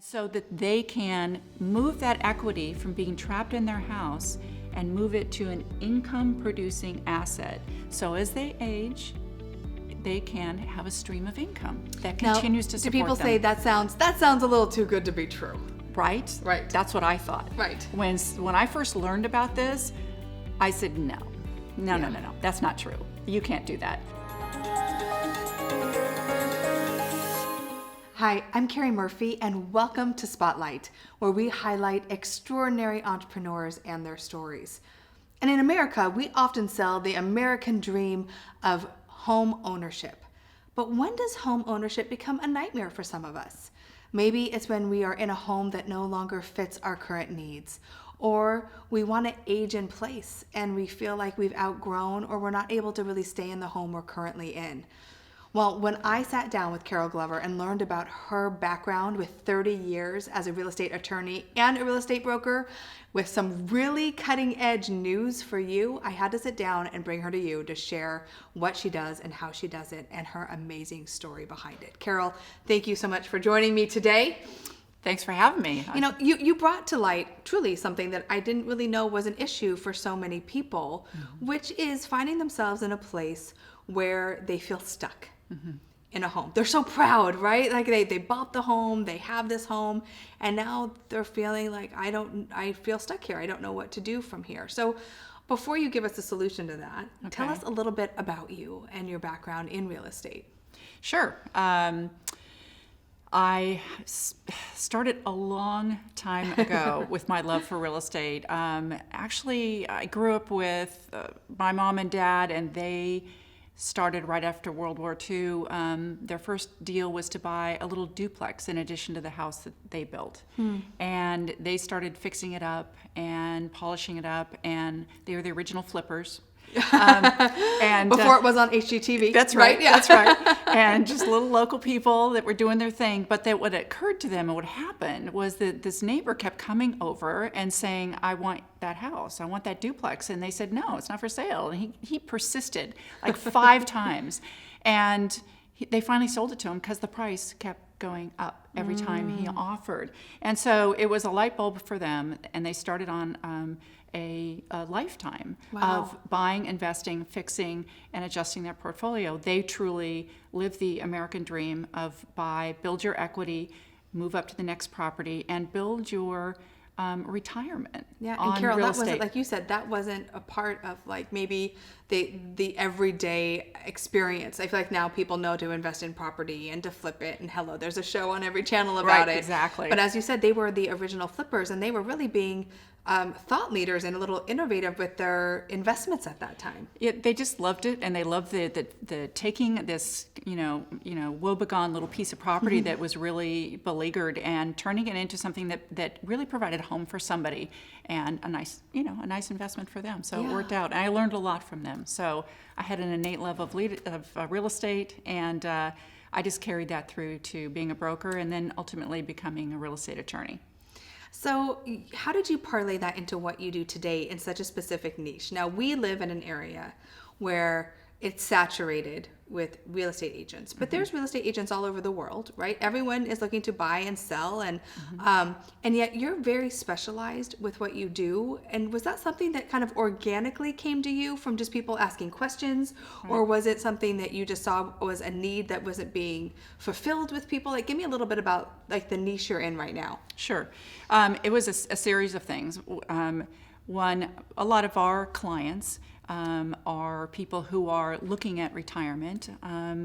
so that they can move that equity from being trapped in their house and move it to an income-producing asset. So as they age, they can have a stream of income that continues to support them. Do people say that sounds a little too good to be true? Right? Right. That's what I thought. Right. When I first learned about this, I said, no, that's not true. You can't do that. Hi, I'm Carrie Murphy, and welcome to Spotlight, where we highlight extraordinary entrepreneurs and their stories. And in America, we often sell the American dream of home ownership. But when does home ownership become a nightmare for some of us? Maybe it's when we are in a home that no longer fits our current needs, or we want to age in place and we feel like we've outgrown or we're not able to really stay in the home we're currently in. Well, when I sat down with Carol Glover and learned about her background with 30 years as a real estate attorney and a real estate broker with some really cutting edge news for you, I had to sit down and bring her to you to share what she does and how she does it and her amazing story behind it. Carol, thank you so much for joining me today. Thanks for having me. You know, you brought to light truly something that I didn't really know was an issue for so many people, which is finding themselves in a place where they feel stuck. In a home. They're so proud, right? Like they bought the home, they have this home, and now they're feeling like I feel stuck here. I don't know what to do from here. So before you give us a solution to that, tell us a little bit about you and your background in real estate. Sure. I started a long time ago with my love for real estate. Actually, I grew up with my mom and dad, and they started right after World War II. Their first deal was to buy a little duplex in addition to the house that they built. And they started fixing it up and polishing it up, and they were the original flippers. And before it was on HGTV. That's right. Yeah. That's right. And just little local people that were doing their thing. But that what occurred to them and what happened was that this neighbor kept coming over and saying, I want that house. I want that duplex. And they said, no, it's not for sale. And he persisted like 5 times. And they finally sold it to him because the price kept going up every time he offered. And so it was a light bulb for them. And they started on a lifetime of buying, investing, fixing, and adjusting their portfolio. They truly live the American dream of buy, build your equity, move up to the next property, and build your retirement. Yeah, on and Carol, real that estate. wasn't, like you said, that wasn't a part of like maybe the everyday experience. I feel like now people know to invest in property and to flip it, and hello, there's a show on every channel about it. Exactly. But as you said, they were the original flippers, and they were really being thought leaders and a little innovative with their investments at that time. Yeah, they just loved it, and they loved the taking this woebegone little piece of property that was really beleaguered and turning it into something that really provided a home for somebody and a nice investment for them. So it worked out. And I learned a lot from them. So I had an innate love of real estate, and I just carried that through to being a broker and then ultimately becoming a real estate attorney. So how did you parlay that into what you do today in such a specific niche? Now, we live in an area where it's saturated with real estate agents, but there's real estate agents all over the world, right? Everyone is looking to buy and sell, and yet you're very specialized with what you do. And was that something that kind of organically came to you from just people asking questions, or was it something that you just saw was a need that wasn't being fulfilled with people? Like, give me a little bit about like the niche you're in right now. Sure. It was a series of things. One, a lot of our clients are people who are looking at retirement.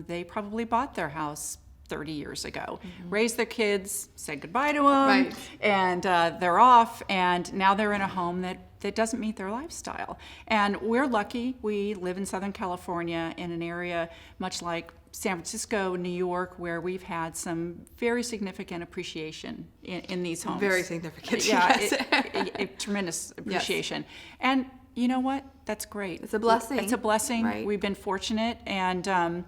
They probably bought their house 30 years ago, raised their kids, said goodbye to them, and they're off, and now they're in a home that doesn't meet their lifestyle. And we're lucky. We live in Southern California in an area much like San Francisco, New York, where we've had some very significant appreciation in these homes. Very significant. Yeah, Yes. Tremendous appreciation. Yes. And you know what? That's great. It's a blessing. It's a blessing. Right. We've been fortunate, and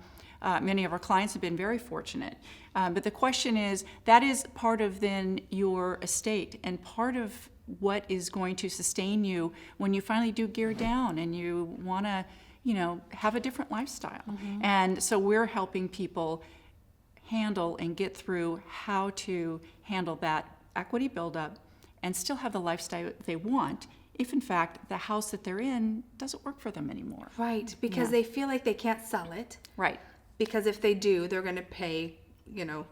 many of our clients have been very fortunate. But the question is, that is part of then your estate and part of what is going to sustain you when you finally do gear down and you want to, have a different lifestyle. And so we're helping people handle and get through how to handle that equity buildup and still have the lifestyle they want if, in fact, the house that they're in doesn't work for them anymore. Right, because Yeah. they feel like they can't sell it. Right. Because if they do, they're going to pay,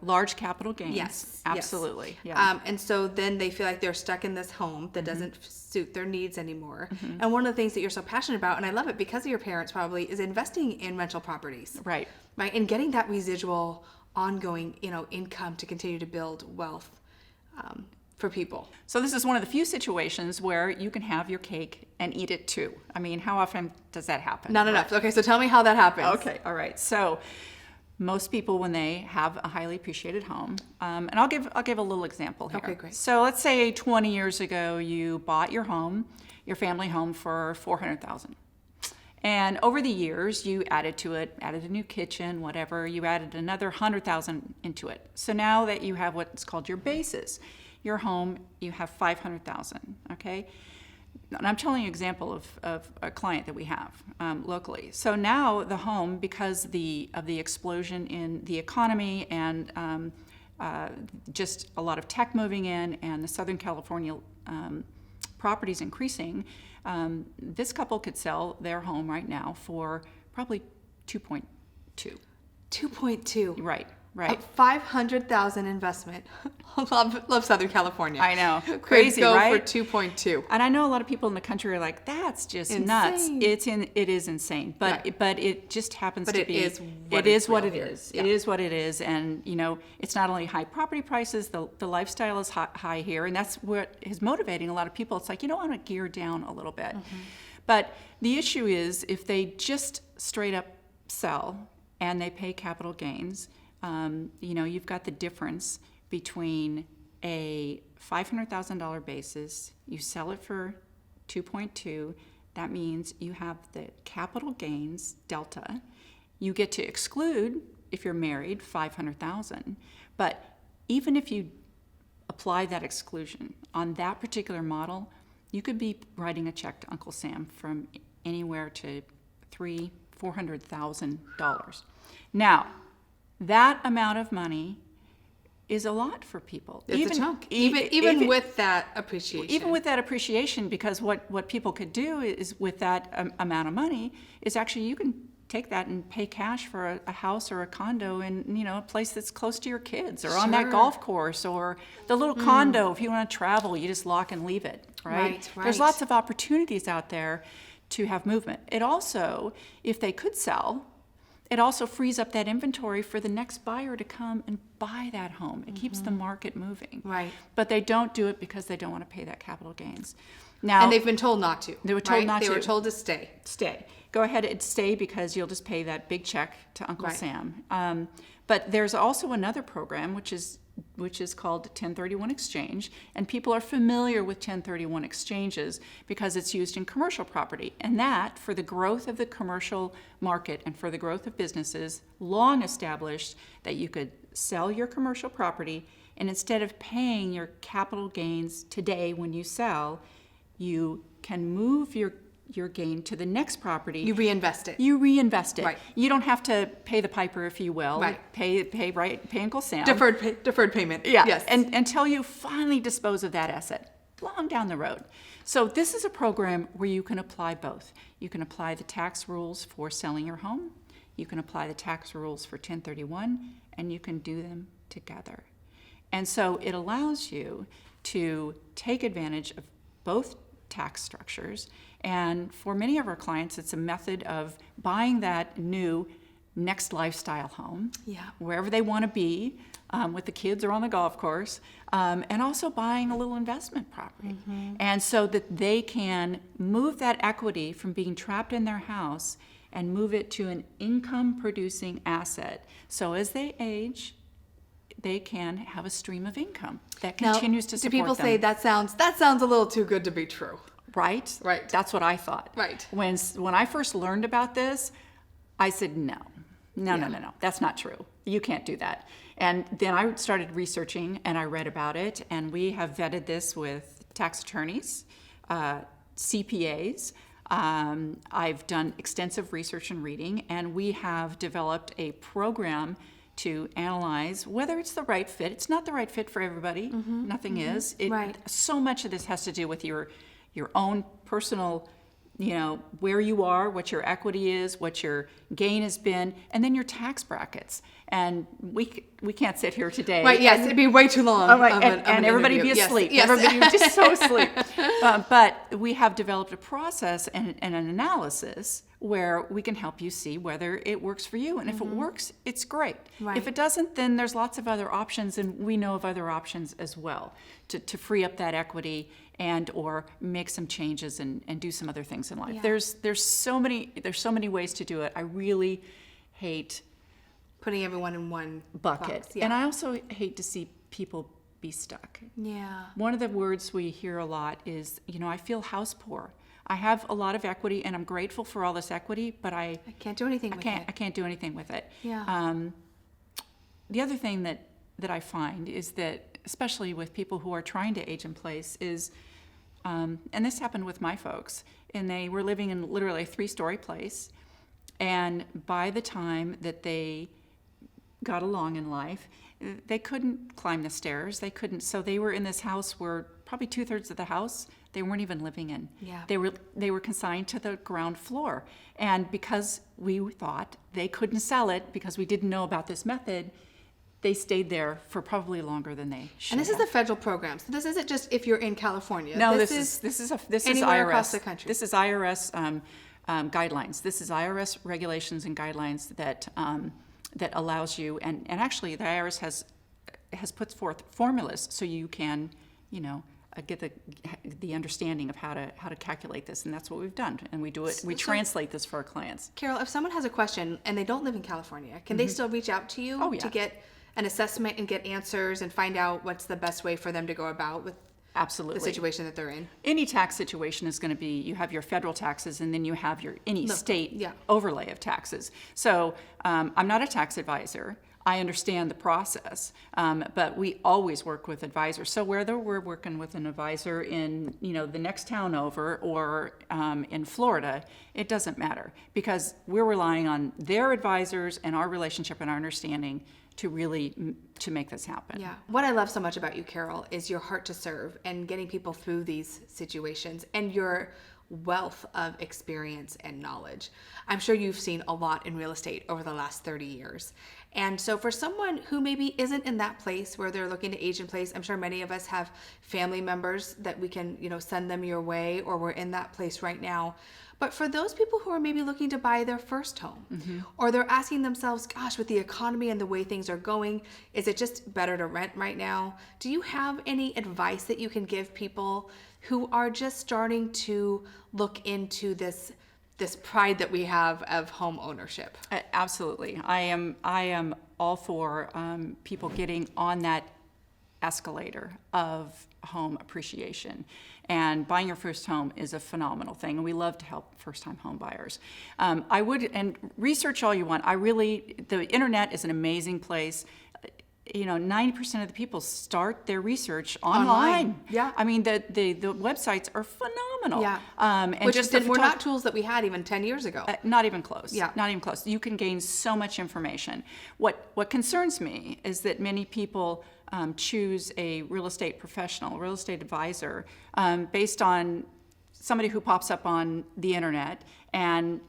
Large capital gains. Yes, Absolutely. yes. Yeah. And so then they feel like they're stuck in this home that doesn't suit their needs anymore. And one of the things that you're so passionate about, and I love it because of your parents probably, is investing in rental properties. Right. Right, and getting that residual, ongoing, income to continue to build wealth for people. So this is one of the few situations where you can have your cake and eat it too. I mean, how often does that happen? Not enough. Okay, so tell me how that happens. Okay, all right. So most people, when they have a highly appreciated home, and I'll give a little example here. Okay, great. So let's say 20 years ago you bought your home, your family home, for $400,000. And over the years, you added to it, added a new kitchen, whatever. You added another $100,000 into it. So now that you have what's called your basis, your home, you have $500,000. Okay. And I'm telling you an example of a client that we have locally. So now the home, because of the explosion in the economy and just a lot of tech moving in and the Southern California properties increasing, this couple could sell their home right now for probably 2.2. 2.2. Right. A $500,000 investment. love Southern California. I know. Could Crazy, go right? for 2.2. And I know a lot of people in the country are like, that's just nuts. Insane. It is insane. But Right. but it just happens But to it be is it is what it real is. here. It Yeah. is what it is. And it's not only high property prices, the lifestyle is high here, and that's what is motivating a lot of people. It's like, I want to gear down a little bit. But the issue is if they just straight up sell and they pay capital gains, you've got the difference between a $500,000 basis, you sell it for 2.2, that means you have the capital gains delta. You get to exclude, if you're married, $500,000. But even if you apply that exclusion on that particular model, you could be writing a check to Uncle Sam from anywhere to $400,000. Now, that amount of money is a lot for people. It's a chunk. Even with that appreciation. Even with that appreciation, because what people could do is with that amount of money is actually you can take that and pay cash for a house or a condo in a place that's close to your kids or on that Sure. golf course or the little condo. If you want to travel, you just lock and leave it, right? There's Right. lots of opportunities out there to have movement. It also, if they could sell, it also frees up that inventory for the next buyer to come and buy that home. It keeps the market moving. Right. But they don't do it because they don't want to pay that capital gains. Now, And they've been told not to. They were told right? not They to. were told to stay. stay. Go ahead and stay because you'll just pay that big check to Uncle Right. Sam. But there's also another program which is called 1031 exchange, and people are familiar with 1031 exchanges because it's used in commercial property, and that for the growth of the commercial market and for the growth of businesses, long established that you could sell your commercial property, and instead of paying your capital gains today when you sell, you can move your gain to the next property. You reinvest it. You reinvest it. Right. You don't have to pay the piper, if you will. Right. Pay Uncle Sam. Deferred payment. Yeah. Yes. And until you finally dispose of that asset, long down the road. So this is a program where you can apply both. You can apply the tax rules for selling your home. You can apply the tax rules for 1031, and you can do them together. And so it allows you to take advantage of both tax structures. And for many of our clients, it's a method of buying that new next lifestyle home, Yeah. wherever they want to be, with the kids or on the golf course, and also buying a little investment property. And so that they can move that equity from being trapped in their house and move it to an income producing asset. So as they age, they can have a stream of income that continues to support do people them. say that sounds a little too good to be true? Right? Right. That's what I thought. Right. When I first learned about this, I said, no, that's not true. You can't do that. And then I started researching and I read about it, and we have vetted this with tax attorneys, CPAs. I've done extensive research and reading, and we have developed a program to analyze whether it's the right fit. It's not the right fit for everybody. Nothing is. Right. So much of this has to do with your own personal, where you are, what your equity is, what your gain has been, and then your tax brackets. And we can't sit here today. Right, yes, it'd be way too long. Oh, right, and everybody would be interview. asleep. Yes. Everybody would just so asleep. But we have developed a process and an analysis where we can help you see whether it works for you. And if it works, it's great. Right. If it doesn't, then there's lots of other options, and we know of other options as well to free up that equity and or make some changes and do some other things in life. Yeah. There's so many ways to do it. I really hate Putting everyone in one bucket. box. Yeah. And I also hate to see people be stuck. Yeah. One of the words we hear a lot is, I feel house poor. I have a lot of equity and I'm grateful for all this equity, but I can't do anything with it. I can't do anything with it. Yeah. The other thing that I find is that, especially with people who are trying to age in place, is, and this happened with my folks, and they were living in literally a 3-story place, and by the time that they got along in life, they couldn't climb the stairs. They couldn't. So they were in this house where probably 2/3 of the house they weren't even living in. Yeah. They were consigned to the ground floor. And because we thought they couldn't sell it because we didn't know about this method, they stayed there for probably longer than they should. And this is the federal program. So this isn't just if you're in California. No, this is anywhere IRS across the country. This is IRS guidelines. This is IRS regulations and guidelines that allows you, and actually the IRS has put forth formulas so you can, get the understanding of how to calculate this, and that's what we've done. And we do it. We translate this for our clients. Carol, if someone has a question and they don't live in California, can they still reach out to you Oh, yeah. to get an assessment and get answers and find out what's the best way for them to go about with Absolutely. the situation that they're in? Any tax situation is going to be, you have your federal taxes and then you have any state overlay of taxes. So I'm not a tax advisor. I understand the process, but we always work with advisors. So whether we're working with an advisor in the next town over or in Florida, it doesn't matter because we're relying on their advisors and our relationship and our understanding to make this happen. Yeah. What I love so much about you, Carol, is your heart to serve and getting people through these situations and your wealth of experience and knowledge. I'm sure you've seen a lot in real estate over the last 30 years. And so for someone who maybe isn't in that place where they're looking to age in place, I'm sure many of us have family members that we can, send them your way, or we're in that place right now. But for those people who are maybe looking to buy their first home, or they're asking themselves, gosh, with the economy and the way things are going, is it just better to rent right now? Do you have any advice that you can give people who are just starting to look into this pride that we have of home ownership? Absolutely. I am all for people getting on that escalator of home appreciation. And buying your first home is a phenomenal thing, and we love to help first-time home buyers. I would, and research all you want. The internet is an amazing place. 90% of the people start their research online. Yeah. I mean, the websites are phenomenal. Yeah. And Which just were not tools that we had even 10 years ago. Not even close. Yeah. Not even close. You can gain so much information. What concerns me is that many people choose a real estate professional, real estate advisor, based on somebody who pops up on the internet and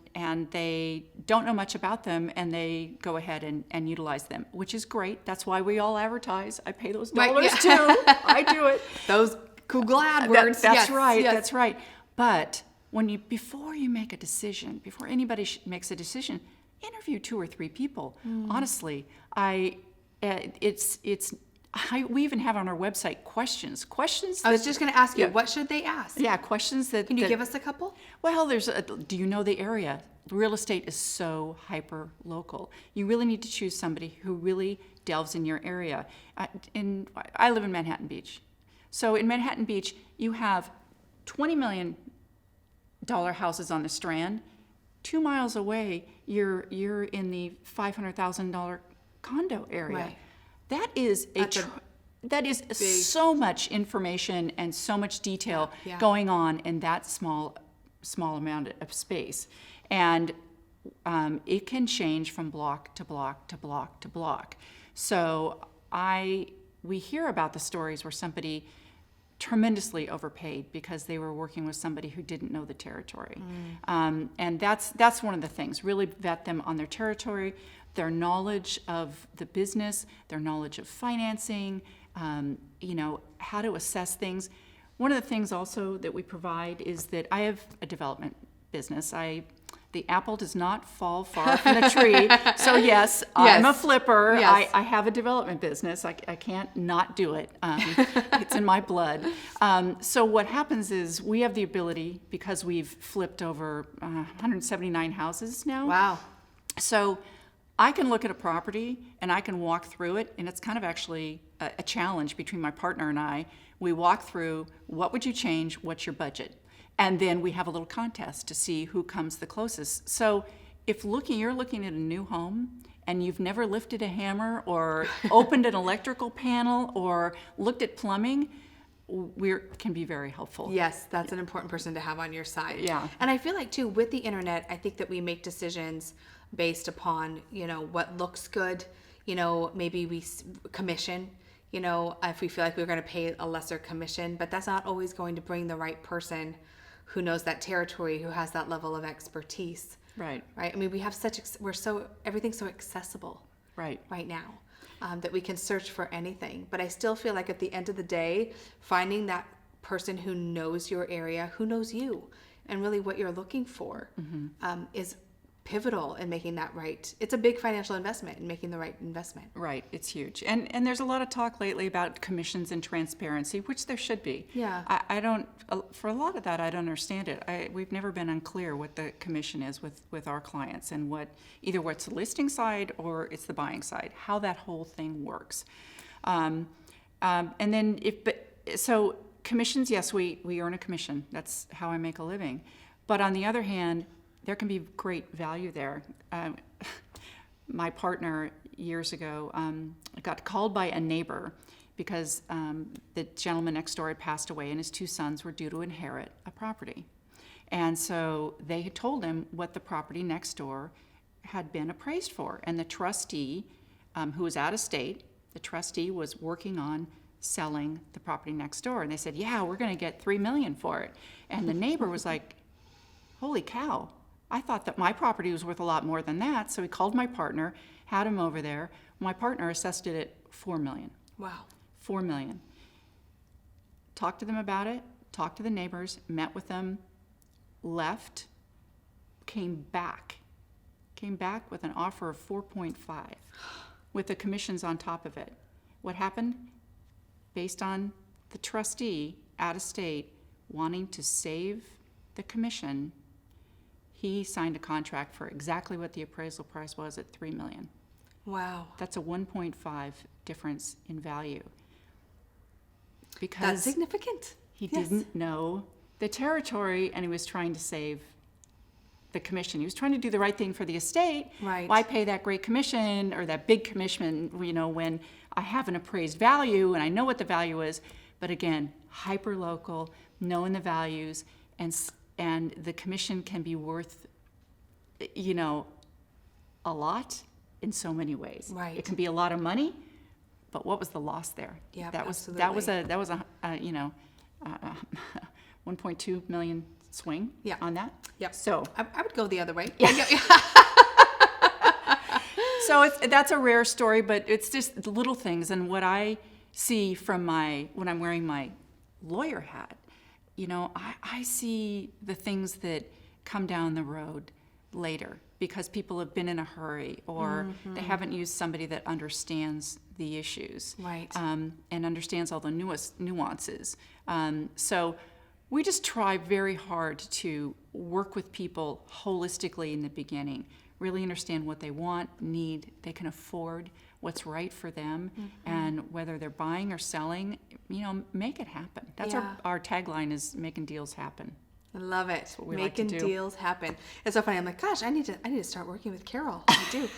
they don't know much about them and they go ahead and utilize them, which is great. That's why we all advertise. I pay those dollars too. I do it. Those Google AdWords. That's right. Yes. That's right. But before you make a decision, before anybody makes a decision, interview 2 or 3 people. Honestly, we even have on our website questions. I was just going to ask you, what should they ask? Yeah, questions that. Can you give us a couple? Well, do you know the area? Real estate is so hyper local. You really need to choose somebody who really delves in your area. I live in Manhattan Beach. So in Manhattan Beach, you have $20 million houses on the Strand. 2 miles away, you're in the $500,000 condo area. Right. That is that is so much information and so much detail going on in that small amount of space. And it can change from block to block to block to block. So we hear about the stories where somebody tremendously overpaid because they were working with somebody who didn't know the territory. And that's one of the things. Really vet them on their territory, their knowledge of the business, their knowledge of financing, how to assess things. One of the things also that we provide is that I have a development business. The apple does not fall far from the tree. So yes, I'm a flipper. Yes. I have a development business. I can't not do it. It's in my blood. So what happens is we have the ability, because we've flipped over 179 houses now. Wow. So I can look at a property and I can walk through it, and it's kind of actually a challenge between my partner and I. We walk through, what would you change? What's your budget? And then we have a little contest to see who comes the closest. So if you're looking at a new home and you've never lifted a hammer or opened an electrical panel or looked at plumbing, we can be very helpful. Yes, that's an important person to have on your side. Yeah. And I feel like too, with the internet, I think that we make decisions based upon, what looks good. Maybe we commission, if we feel like we're going to pay a lesser commission, but that's not always going to bring the right person who knows that territory, who has that level of expertise. Right. Right. I mean, we have everything's so accessible right now, that we can search for anything. But I still feel like at the end of the day, finding that person who knows your area, who knows you, and really what you're looking for, is pivotal in making that right. It's a big financial investment in making the right investment. Right, it's huge. And there's a lot of talk lately about commissions and transparency, which there should be. Yeah. I don't, for a lot of that, I don't understand it. We've never been unclear what the commission is with our clients, and either what's the listing side or it's the buying side, how that whole thing works. And then so commissions, yes, we earn a commission. That's how I make a living. But on the other hand, there can be great value there. My partner years ago got called by a neighbor because the gentleman next door had passed away and his two sons were due to inherit a property. And so they had told him what the property next door had been appraised for. And the trustee, who was out of state, the trustee was working on selling the property next door. And they said, yeah, we're going to get $3 million for it. And the neighbor was like, holy cow. I thought that my property was worth a lot more than that, so he called my partner, had him over there. My partner assessed it at $4 million. Wow. $4 million. Talked to them about it, talked to the neighbors, met with them, left, came back with an offer of 4.5 with the commissions on top of it. What happened? Based on the trustee out of state wanting to save the commission, he signed a contract for exactly what the appraisal price was at $3 million. Wow. That's a 1.5 difference in value. Because that's significant. He didn't know the territory and he was trying to save the commission. He was trying to do the right thing for the estate. Right. Why pay that great commission or that big commission, when I have an appraised value and I know what the value is. But again, hyper local, knowing the values, and the commission can be worth, a lot in so many ways. Right. It can be a lot of money, but what was the loss there? Yeah, that was absolutely. that was a 1.2 million swing on that. Yeah. So I would go the other way. Yeah. So that's a rare story, but it's just the little things. And what I see from when I'm wearing my lawyer hat, I see the things that come down the road later because people have been in a hurry or they haven't used somebody that understands the issues. Right. And understands all the nuances. So we just try very hard to work with people holistically in the beginning, really understand what they want, need, they can afford, what's right for them, and whether they're buying or selling, make it happen. That's our tagline is making deals happen. I love it. That's what we Making like to do. deals happen. It's so funny. I'm like, gosh, I need to start working with Carol. I do.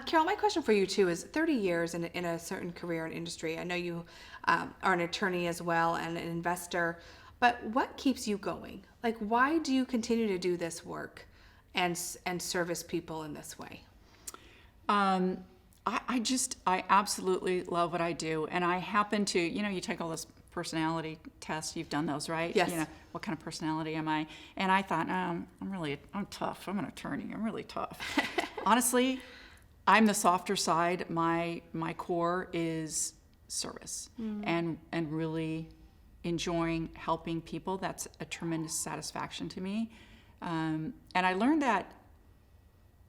Carol, my question for you too is 30 years in a certain career and industry. I know you are an attorney as well and an investor, but what keeps you going? Like, why do you continue to do this work? and service people in this way? I absolutely love what I do. And I happen to, you take all those personality tests. You've done those, right? Yes. What kind of personality am I? And I thought, I'm tough. I'm an attorney. I'm really tough. Honestly, I'm the softer side. My core is service and really enjoying helping people. That's a tremendous satisfaction to me. And I learned that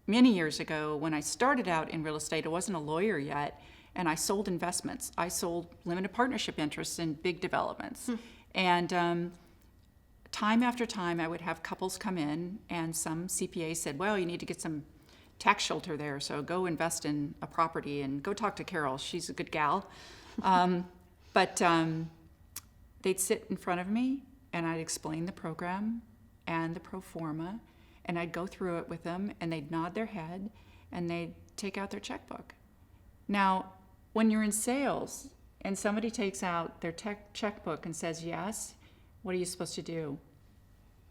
many years ago when I started out in real estate. I wasn't a lawyer yet, and I sold investments. I sold limited partnership interests in big developments. And time after time, I would have couples come in, and some CPA said, well, you need to get some tax shelter there, so go invest in a property and go talk to Carol. She's a good gal. But they'd sit in front of me, and I'd explain the program and the pro forma, and I'd go through it with them, and they'd nod their head, and they'd take out their checkbook. Now, when you're in sales and somebody takes out their checkbook and says yes, what are you supposed to do?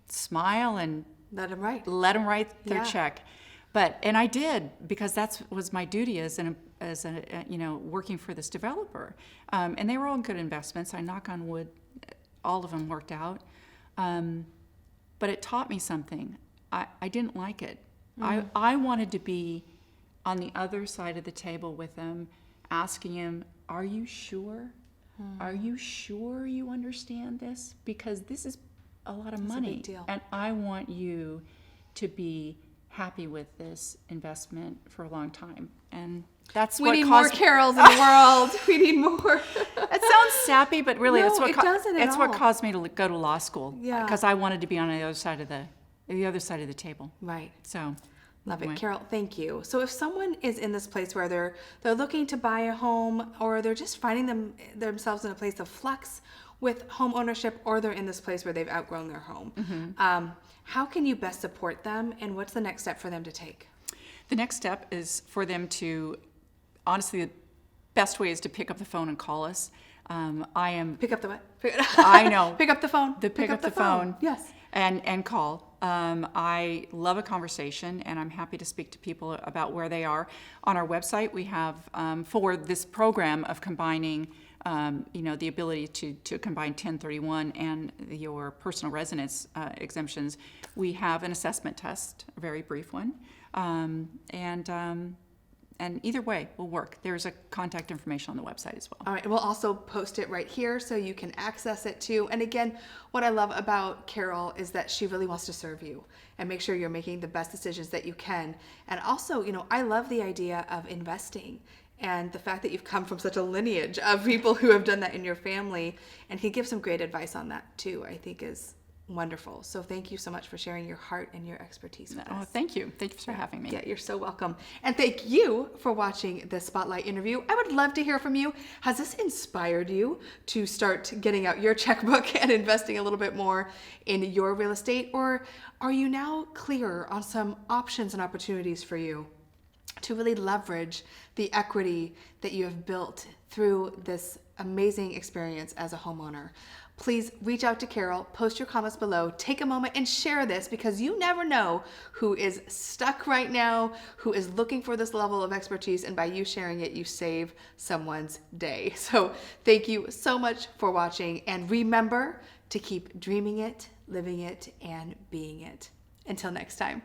Smile and Let them write. let them write their check. And I did, because that was my duty as working for this developer. And they were all good investments. I knock on wood, all of them worked out. But it taught me something. I didn't like it. I wanted to be on the other side of the table with them, asking him, are you sure? Are you sure you understand this? Because this is a lot of money. A big deal. And I want you to be happy with this investment for a long time. And that's We what need more caused Carols in the world. We need more. It sounds sappy, but really No, it's what it doesn't at it's what all. caused me to go to law school. Yeah. Because I wanted to be on the other side of the table. Right. So Love it. anyway. Carol, thank you. So if someone is in this place where they're looking to buy a home, or they're just finding themselves in a place of flux with home ownership, or they're in this place where they've outgrown their home, how can you best support them, and what's the next step for them to take? The next step is for them to, honestly, the best way is to pick up the phone and call us. Pick up the what? I know. Pick up the phone. Pick up the phone. Yes. And call. I love a conversation, and I'm happy to speak to people about where they are. On our website, we have, for this program of combining, the ability to combine 1031 and your personal residence exemptions, we have an assessment test, a very brief one. And either way will work. There's a contact information on the website as well. All right, we'll also post it right here so you can access it too. And again, what I love about Carol is that she really wants to serve you and make sure you're making the best decisions that you can. And also, I love the idea of investing, and the fact that you've come from such a lineage of people who have done that in your family, and he gives some great advice on that too, I think is wonderful. So thank you so much for sharing your heart and your expertise with us. Thank you. Thank you for having me. Yeah, you're so welcome. And thank you for watching this Spotlight interview. I would love to hear from you. Has this inspired you to start getting out your checkbook and investing a little bit more in your real estate? Or are you now clear on some options and opportunities for you to really leverage the equity that you have built through this amazing experience as a homeowner? Please reach out to Carol, post your comments below, take a moment and share this, because you never know who is stuck right now, who is looking for this level of expertise, and by you sharing it, you save someone's day. So thank you so much for watching, and remember to keep dreaming it, living it, and being it. Until next time.